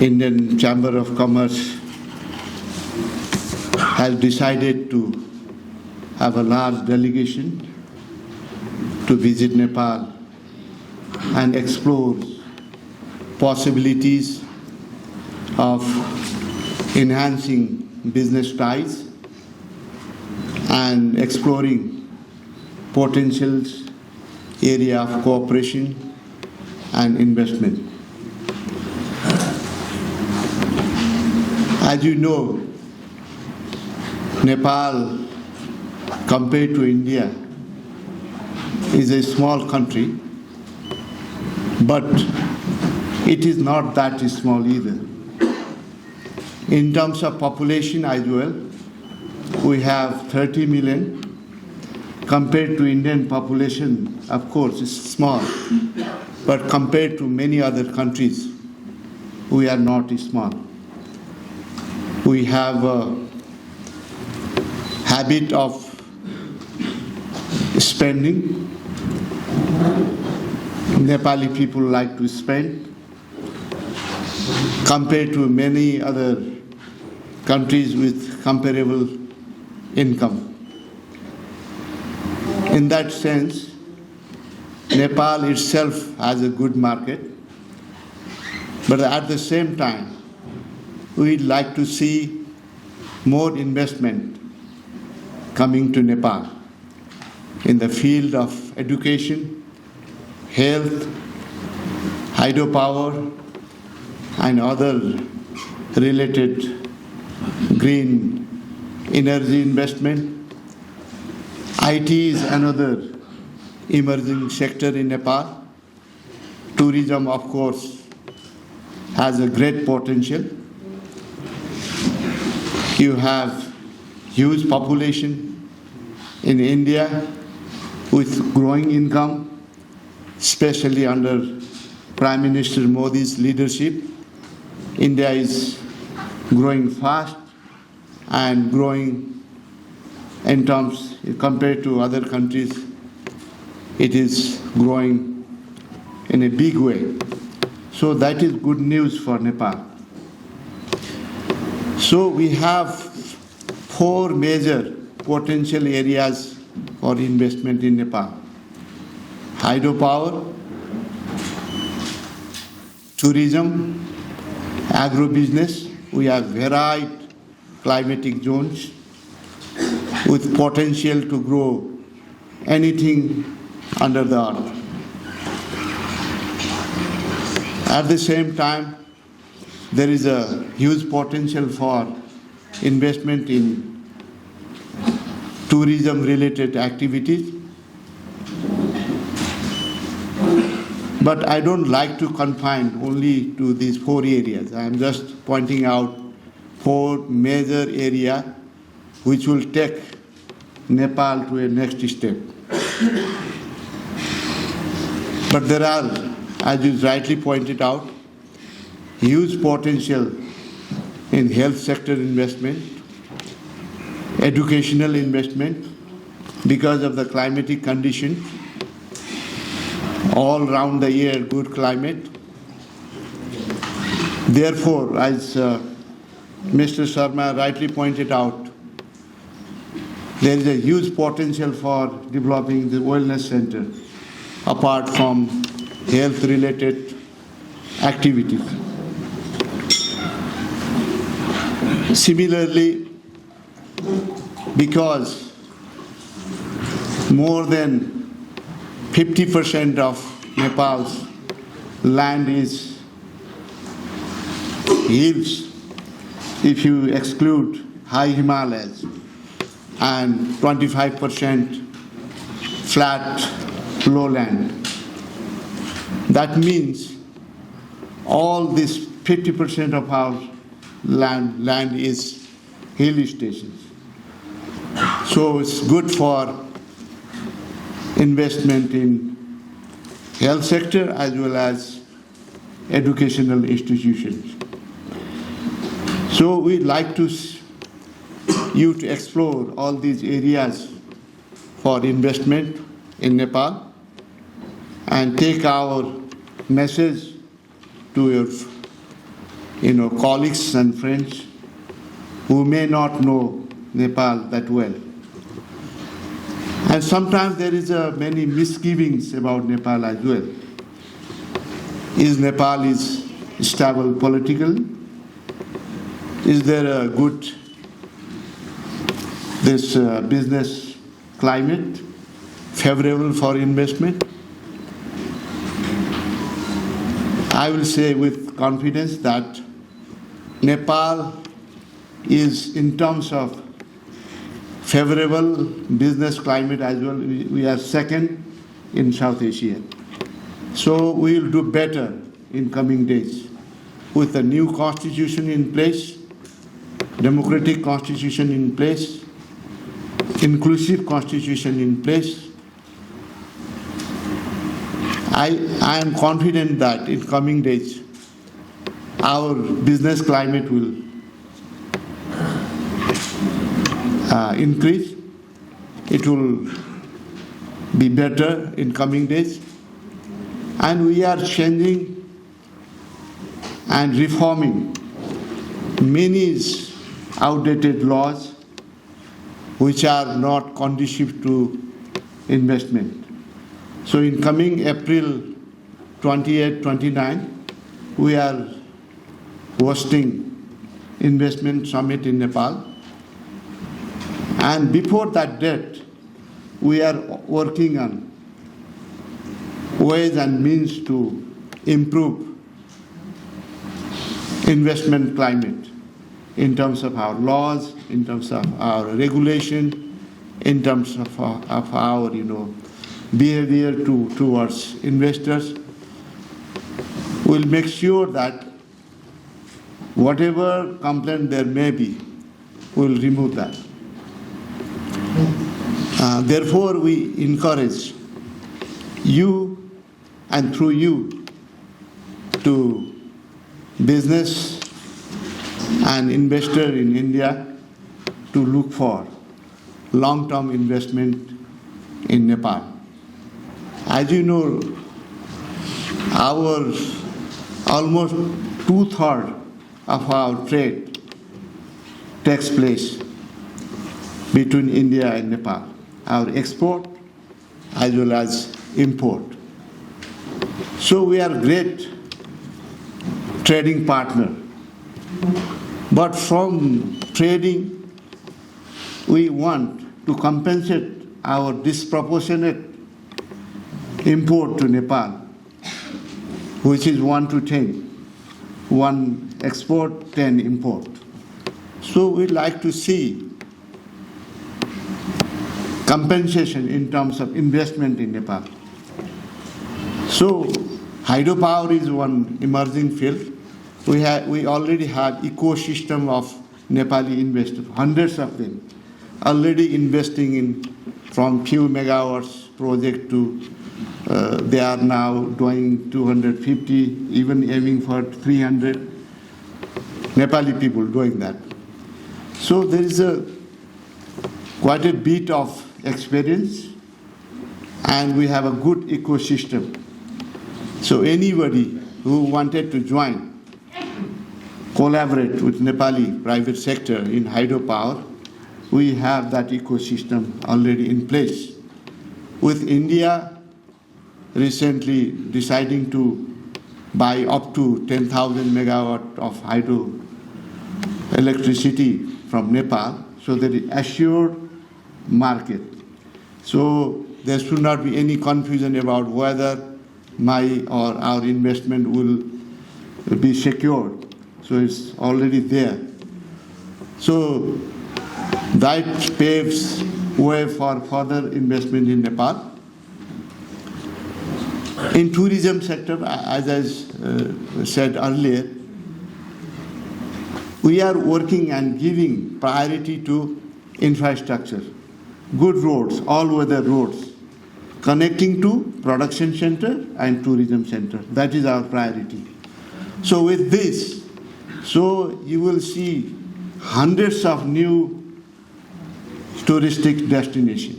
Indian Chamber of Commerce has decided to have a large delegation to visit Nepal and explore possibilities of enhancing business ties and exploring potentials area of cooperation and investment. As you know, Nepal, compared to India, is a small country, but it is not that small either. In terms of population as well, we have 30 million. Compared to Indian population, of course, it's small, but compared to many other countries, we are not small. We have a habit of spending. Nepali people like to spend compared to many other countries with comparable income. In that sense, Nepal itself has a good market, but at the same time, we'd like to see more investment coming to Nepal in the field of education, health, hydropower, and other related green energy investment. IT is another emerging sector in Nepal. Tourism, of course, has a great potential. You have huge population in India with growing income, especially under Prime Minister Modi's leadership. India is growing fast and growing in terms, compared to other countries, it is growing in a big way. So that is good news for Nepal. So we have 4 major potential areas for investment in Nepal: hydropower, tourism, agro-business. We have varied climatic zones with potential to grow anything under the earth. At the same time, there is a huge potential for investment in tourism-related activities. But I don't like to confine only to these 4 areas. I am just pointing out 4 major areas which will take Nepal to a next step. But there are, as you rightly pointed out, huge potential in health sector investment, educational investment, because of the climatic conditions, all round the year good climate. Therefore, as Mr. Sharma rightly pointed out, there is a huge potential for developing the wellness center apart from health-related activities. Similarly, because more than 50% of Nepal's land is hills, if you exclude high Himalayas, and 25% flat lowland. That means all this 50% of our land is hill stations. So it's good for investment in health sector as well as educational institutions. So we'd like you to explore all these areas for investment in Nepal and take our message to your colleagues and friends who may not know Nepal that well. And sometimes there is many misgivings about Nepal as well. Is Nepal stable politically? Is there a good business climate favorable for investment? I will say with confidence that Nepal is, in terms of favorable business climate as well, we are second in South Asia. So we will do better in coming days with a new constitution in place, democratic constitution in place, inclusive constitution in place. I am confident that in coming days our business climate will increase. It will be better in coming days. And we are changing and reforming many outdated laws which are not conducive to investment. So in coming April 28, 29, we are hosting investment summit in Nepal. And before that date, we are working on ways and means to improve investment climate in terms of our laws, in terms of our regulation, in terms of our behavior towards investors. We'll make sure that whatever complaint there may be, we'll remove that. Therefore, we encourage you, and through you, to business and investor in India to look for long-term investment in Nepal. As you know, our almost 2/3 of our trade takes place between India and Nepal, our export as well as import. So we are great trading partner. But from trading, we want to compensate our disproportionate import to Nepal, which is 1 to 10. 1 export, 10 import. So we'd like to see compensation in terms of investment in Nepal. So hydropower is one emerging field. We already have ecosystem of Nepali investors, hundreds of them, already investing in from few megawatts project to they are now doing 250, even aiming for 300 Nepali people doing that. So there is quite a bit of experience, and we have a good ecosystem. So anybody who wanted to join, collaborate with Nepali private sector in hydropower, we have that ecosystem already in place. With India recently deciding to buy up to 10,000 megawatt of hydro electricity from Nepal, so there is assured market. So there should not be any confusion about whether my or our investment will be secured. So it's already there. So that paves way for further investment in Nepal. In tourism sector, as I said earlier, we are working and giving priority to infrastructure, good roads, all-weather roads, connecting to production center and tourism center. That is our priority. So with this, so you will see hundreds of new touristic destinations.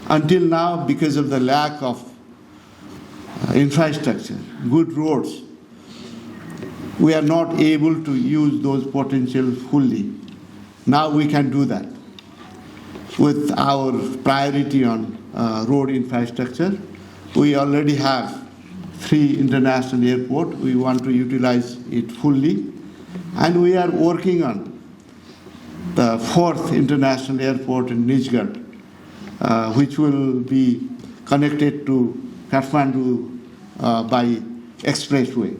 Until now, because of the lack of infrastructure, good roads, we are not able to use those potential fully. Now we can do that. With our priority on road infrastructure, we already have 3 international airports. We want to utilize it fully. And we are working on the 4th international airport in Nijgarh, which will be connected to Kathmandu by expressway.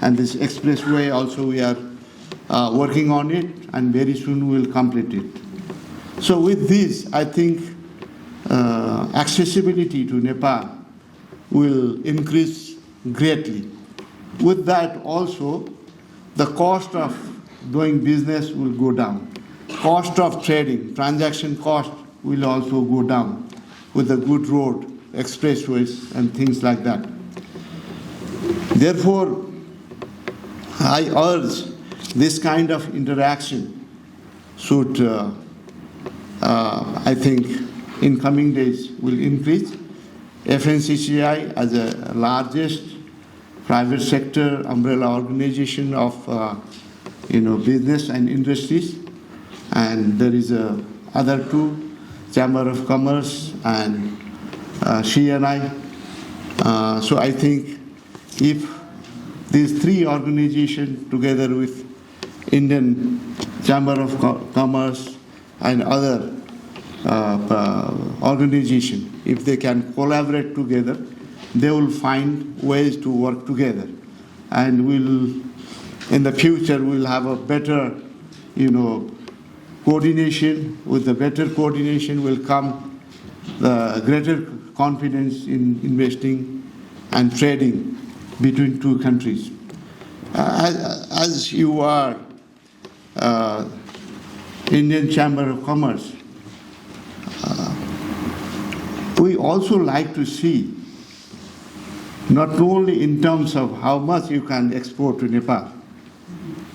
And this expressway also we are working on it, and very soon we'll complete it. So with this, I think accessibility to Nepal will increase greatly. With that also, the cost of doing business will go down. Cost of trading, transaction cost will also go down with the good road, expressways, and things like that. Therefore, I urge this kind of interaction should, I think, in coming days will increase. FNCCI, as the largest private sector umbrella organization of business and industries, and there is other 2, Chamber of Commerce and CNI. So I think if these 3 organizations together with Indian Chamber of Commerce and other organizations, if they can collaborate together, they will find ways to work together. And in the future, we'll have a better, coordination. With the better coordination will come the greater confidence in investing and trading between 2 countries. As you are Indian Chamber of Commerce, we also like to see not only in terms of how much you can export to Nepal,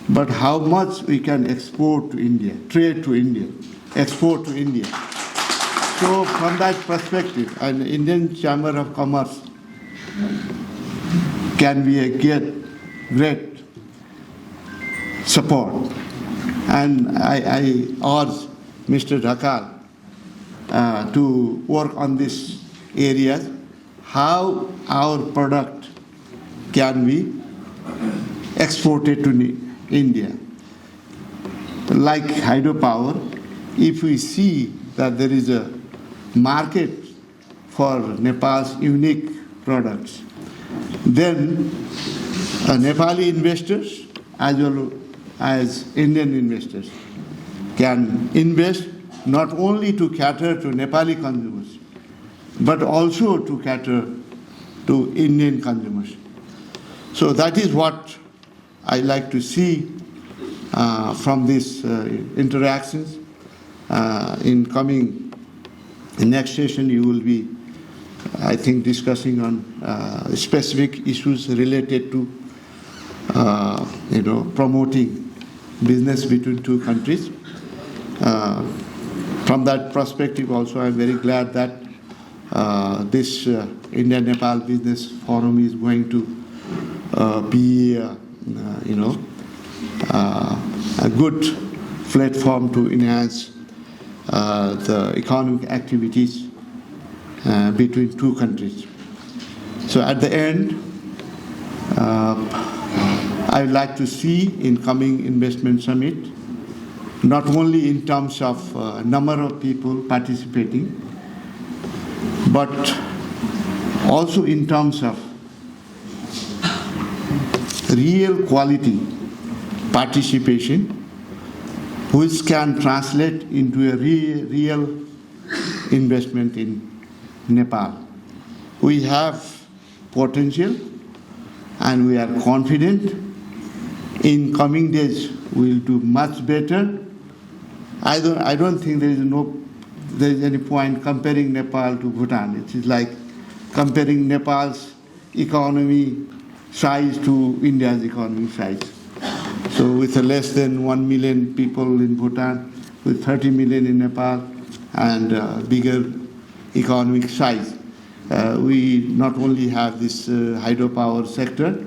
but how much we can export to India, trade to India, export to India. So from that perspective, an Indian Chamber of Commerce can be a great support. And I urge Mr. Dhakal to work on this area, how our product can be exported to India. Like hydropower, if we see that there is a market for Nepal's unique products, then Nepali investors as well as Indian investors can invest not only to cater to Nepali consumers, but also to cater to Indian consumers. So that is what I like to see from these interactions. In next session, you will be, I think, discussing on specific issues related to, promoting business between 2 countries. From that perspective, also, I'm very glad that this India-Nepal Business Forum is going to be, a good platform to enhance the economic activities between 2 countries. So at the end, I would like to see in coming investment summit, not only in terms of number of people participating, but also in terms of real quality participation, which can translate into a real investment in Nepal. We have potential, and we are confident in coming days we'll do much better. I don't think there is any point comparing Nepal to Bhutan. It is like comparing Nepal's economy size to India's economy size. So with less than 1 million people in Bhutan, with 30 million in Nepal, and bigger economic size, we not only have this hydropower sector,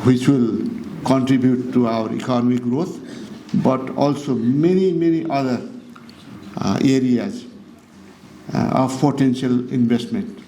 which will contribute to our economic growth, but also many, many other areas of potential investment.